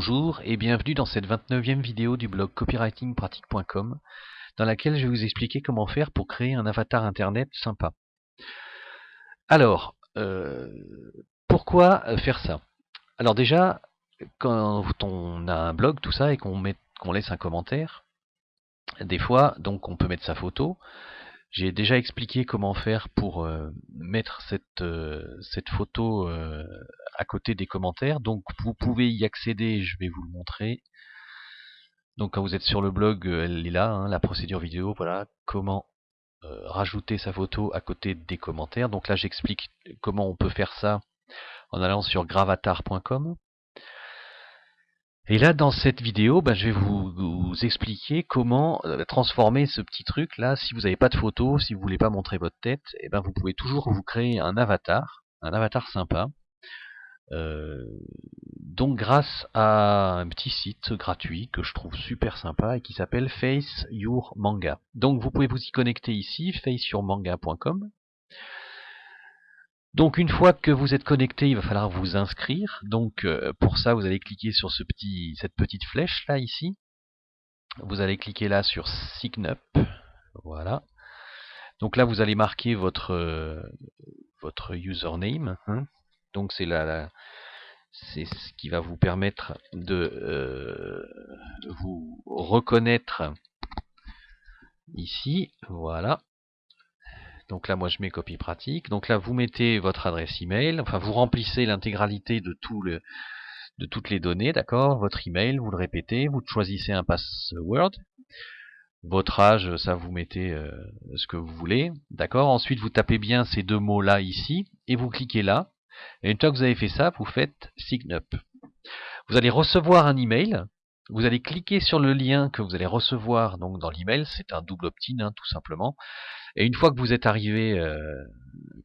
Bonjour et bienvenue dans cette 29e vidéo du blog copywritingpratique.com dans laquelle je vais vous expliquer comment faire pour créer un avatar internet sympa. Alors, pourquoi faire ça? Alors déjà, quand on a un blog, tout ça, et qu'on laisse un commentaire, des fois, donc on peut mettre sa photo. J'ai déjà expliqué comment faire pour mettre cette photo à côté des commentaires. Donc vous pouvez y accéder, je vais vous le montrer. Donc quand vous êtes sur le blog, elle est là, hein, la procédure vidéo, voilà, comment rajouter sa photo à côté des commentaires. Donc là j'explique comment on peut faire ça en allant sur gravatar.com. Et là, dans cette vidéo, je vais vous expliquer comment transformer ce petit truc là. Si vous n'avez pas de photo, si vous voulez pas montrer votre tête, vous pouvez toujours vous créer un avatar sympa. Donc grâce à un petit site gratuit que je trouve super sympa et qui s'appelle Face Your Manga. Donc vous pouvez vous y connecter ici, faceyourmanga.com. Donc une fois que vous êtes connecté, il va falloir vous inscrire. Donc pour ça, vous allez cliquer sur cette petite flèche là ici. Vous allez cliquer là sur Sign Up. Voilà. Donc là, vous allez marquer votre username. Hein. Donc c'est c'est ce qui va vous permettre de vous reconnaître ici. Voilà. Donc là, moi, je mets copie pratique. Donc là, vous mettez votre adresse email. Enfin, vous remplissez l'intégralité de toutes les données, d'accord. Votre email, vous le répétez. Vous choisissez un password. Votre âge, ça, vous mettez ce que vous voulez, d'accord. Ensuite, vous tapez bien ces deux mots-là ici et vous cliquez là. Et une fois que vous avez fait ça, vous faites Sign Up. Vous allez recevoir un email. Vous allez cliquer sur le lien que vous allez recevoir donc dans l'email. C'est un double opt-in, hein, tout simplement. Et une fois que vous êtes arrivé,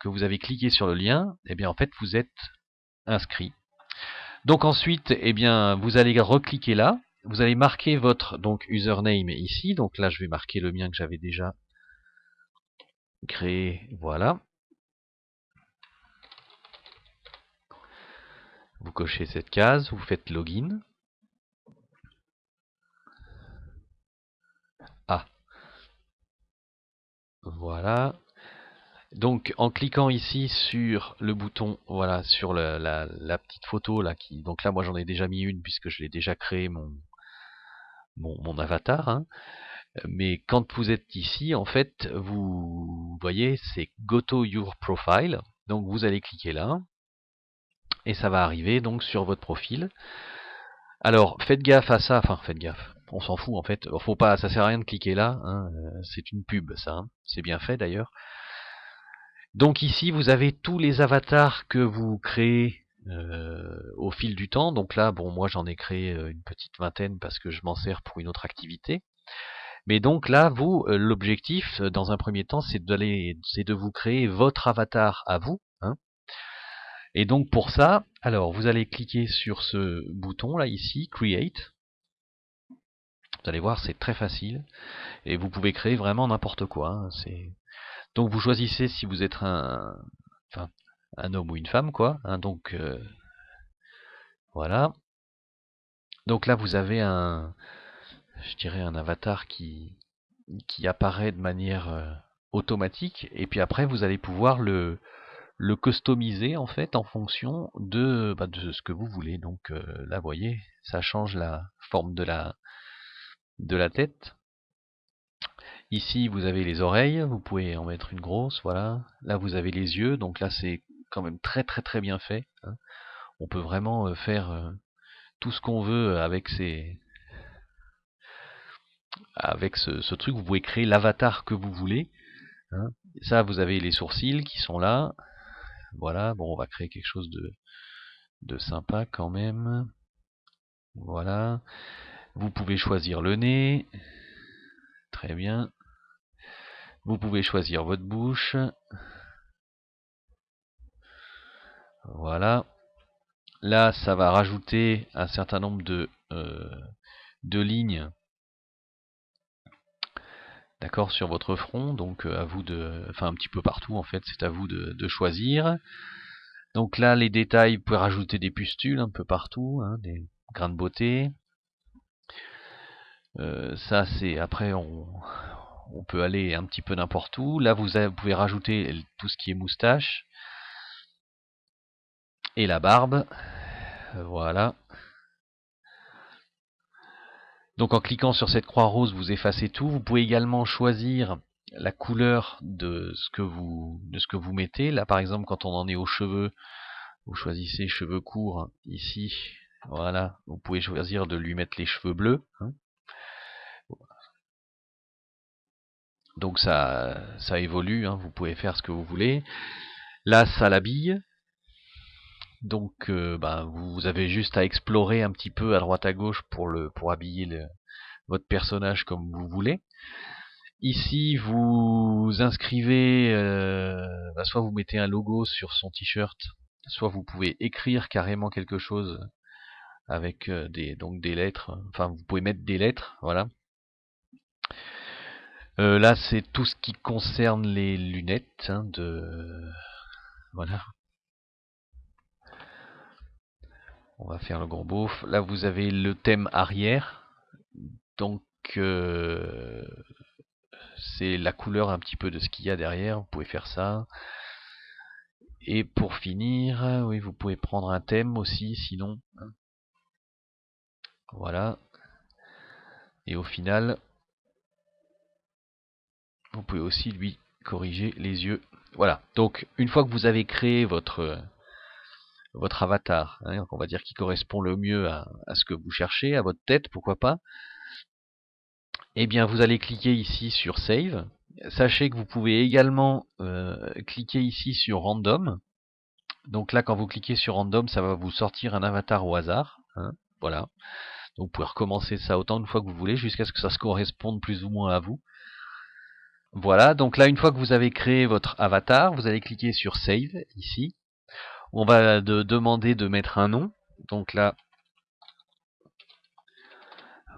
que vous avez cliqué sur le lien, en fait, vous êtes inscrit. Donc ensuite, vous allez recliquer là. Vous allez marquer votre username ici. Donc là, je vais marquer le mien que j'avais déjà créé. Voilà. Vous cochez cette case. Vous faites login. Ah. Voilà. Donc en cliquant ici sur le bouton, voilà, sur la petite photo là, donc là moi j'en ai déjà mis une puisque je l'ai déjà créé mon avatar. Hein. Mais quand vous êtes ici, en fait, vous voyez, c'est Go to Your Profile. Donc vous allez cliquer là, et ça va arriver donc sur votre profil. Alors faites gaffe à ça, enfin faites gaffe. On s'en fout en fait. Faut pas, ça sert à rien de cliquer là. Hein. C'est une pub, ça. Hein. C'est bien fait d'ailleurs. Donc ici, vous avez tous les avatars que vous créez au fil du temps. Donc là, bon, moi j'en ai créé une petite vingtaine parce que je m'en sers pour une autre activité. Mais donc là, vous, l'objectif, dans un premier temps, c'est de vous créer votre avatar à vous. Hein. Et donc pour ça, alors vous allez cliquer sur ce bouton là ici, Create. Vous allez voir, c'est très facile. Et vous pouvez créer vraiment n'importe quoi. Hein. Donc vous choisissez si vous êtes un homme ou une femme, quoi. Hein. Donc voilà. Donc là, vous avez je dirais un avatar qui apparaît de manière automatique, et puis après vous allez pouvoir le customiser en fait en fonction de ce que vous voulez. Donc là vous voyez, ça change la forme de la tête. Ici vous avez les oreilles, vous pouvez en mettre une grosse, voilà. Là vous avez les yeux, donc là c'est quand même très très très bien fait. Hein. On peut vraiment faire tout ce qu'on veut avec ce truc. Vous pouvez créer l'avatar que vous voulez. Hein. Ça, vous avez les sourcils qui sont là. Voilà, bon, on va créer quelque chose de sympa quand même. Voilà. Vous pouvez choisir le nez. Très bien. Vous pouvez choisir votre bouche. Voilà. Là, ça va rajouter un certain nombre de lignes, d'accord, sur votre front. Donc à vous un petit peu partout en fait, c'est à vous de choisir. Donc là, les détails, vous pouvez rajouter des pustules un peu partout, hein, grain de beauté. Ça c'est après on peut aller un petit peu n'importe où. Là vous pouvez rajouter tout ce qui est moustache et la barbe. Voilà. Donc en cliquant sur cette croix rose, vous effacez tout. Vous pouvez également choisir la couleur de ce que vous mettez. Là par exemple quand on en est aux cheveux, vous choisissez cheveux courts ici. Voilà, vous pouvez choisir de lui mettre les cheveux bleus. Donc ça évolue, vous pouvez faire ce que vous voulez. Là ça l'habille. Donc vous avez juste à explorer un petit peu à droite à gauche pour habiller votre personnage comme vous voulez. Ici vous inscrivez, soit vous mettez un logo sur son t-shirt, soit vous pouvez écrire carrément quelque chose avec des lettres, enfin vous pouvez mettre des lettres, voilà. Là c'est tout ce qui concerne les lunettes, voilà. On va faire le gros beauf. Là vous avez le thème arrière, donc c'est la couleur un petit peu de ce qu'il y a derrière, vous pouvez faire ça. Et pour finir, oui, vous pouvez prendre un thème aussi, sinon. Voilà. Et au final, vous pouvez aussi lui corriger les yeux. Voilà. Donc, une fois que vous avez créé votre avatar, on va dire qui correspond le mieux à ce que vous cherchez, à votre tête, pourquoi pas, eh bien, vous allez cliquer ici sur Save. Sachez que vous pouvez également cliquer ici sur Random. Donc là, quand vous cliquez sur Random, ça va vous sortir un avatar au hasard. Voilà. Donc vous pouvez recommencer ça autant de fois que vous voulez, jusqu'à ce que ça se corresponde plus ou moins à vous. Voilà, donc là, une fois que vous avez créé votre avatar, vous allez cliquer sur Save, ici. On va demander de mettre un nom. Donc là,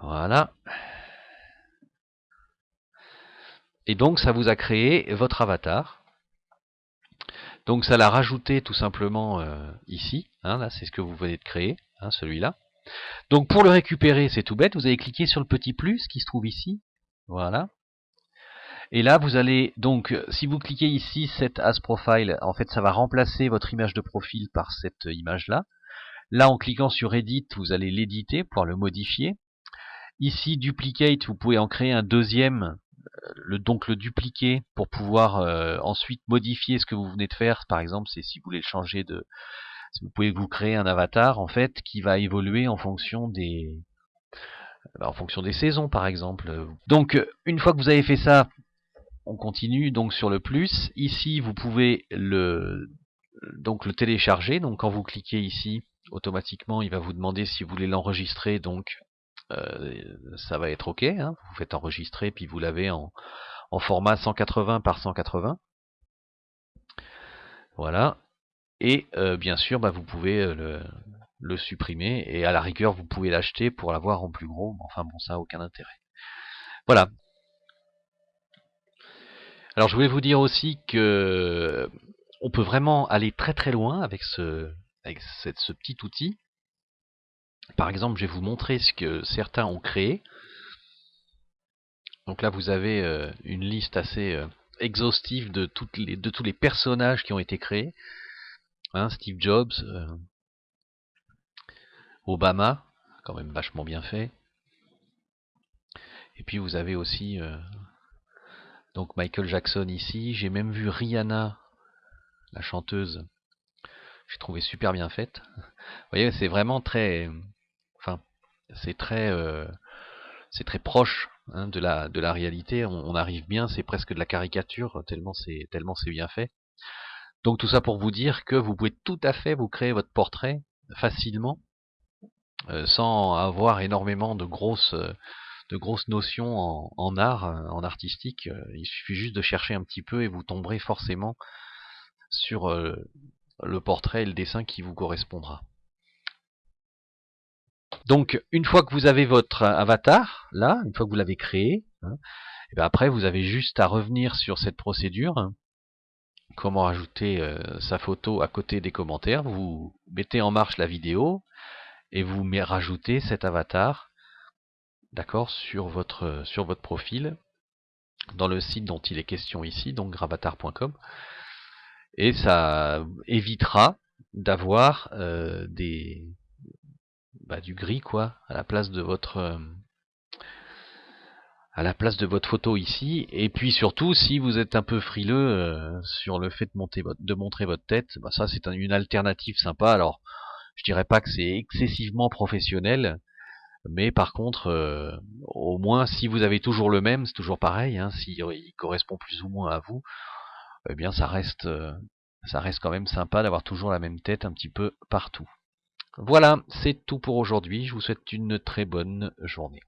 voilà. Et donc, ça vous a créé votre avatar. Donc, ça l'a rajouté tout simplement ici. Là, c'est ce que vous venez de créer, celui-là. Donc, pour le récupérer, c'est tout bête. Vous allez cliquer sur le petit plus qui se trouve ici. Voilà. Et là, vous allez donc, si vous cliquez ici, Set as Profile, en fait, ça va remplacer votre image de profil par cette image-là. Là, en cliquant sur Edit, vous allez l'éditer, pouvoir le modifier. Ici, Duplicate, vous pouvez en créer un deuxième, donc le dupliquer pour pouvoir ensuite modifier ce que vous venez de faire. Par exemple, c'est si vous voulez le changer de... Vous pouvez vous créer un avatar, en fait, qui va évoluer en fonction des saisons, par exemple. Donc, une fois que vous avez fait ça, on continue donc sur le plus. Ici, vous pouvez le télécharger. Donc, quand vous cliquez ici, automatiquement, il va vous demander si vous voulez l'enregistrer. Donc, ça va être OK. Vous faites enregistrer, puis vous l'avez en format 180 par 180. Voilà. Et bien sûr, vous pouvez le supprimer. Et à la rigueur, vous pouvez l'acheter pour l'avoir en plus gros. Enfin bon, ça n'a aucun intérêt. Voilà. Alors je voulais vous dire aussi que on peut vraiment aller très très loin avec ce petit outil. Par exemple, je vais vous montrer ce que certains ont créé. Donc là, vous avez une liste assez exhaustive de tous les personnages qui ont été créés. Steve Jobs, Obama, quand même vachement bien fait. Et puis vous avez aussi donc Michael Jackson ici. J'ai même vu Rihanna, la chanteuse. J'ai trouvé super bien faite. Vous voyez, c'est vraiment très... Enfin, c'est très proche de la réalité. On arrive bien, c'est presque de la caricature, tellement c'est bien fait. Donc tout ça pour vous dire que vous pouvez tout à fait vous créer votre portrait facilement, sans avoir énormément de grosses notions en art, en artistique. Il suffit juste de chercher un petit peu et vous tomberez forcément sur le portrait et le dessin qui vous correspondra. Donc, une fois que vous avez votre avatar, là, une fois que vous l'avez créé, et bien après, vous avez juste à revenir sur cette procédure. Comment rajouter sa photo à côté des commentaires. Vous mettez en marche la vidéo, et vous rajoutez cet avatar, d'accord, sur votre profil, dans le site dont il est question ici, donc gravatar.com, et ça évitera d'avoir du gris quoi à la place de votre photo ici. Et puis surtout, si vous êtes un peu frileux sur le fait de montrer votre tête, ça c'est une alternative sympa. Alors je dirais pas que c'est excessivement professionnel, mais par contre au moins si vous avez toujours le même, c'est toujours pareil, hein, s'il correspond plus ou moins à vous, eh bien ça reste quand même sympa d'avoir toujours la même tête un petit peu partout. Voilà, c'est tout pour aujourd'hui. Je vous souhaite une très bonne journée.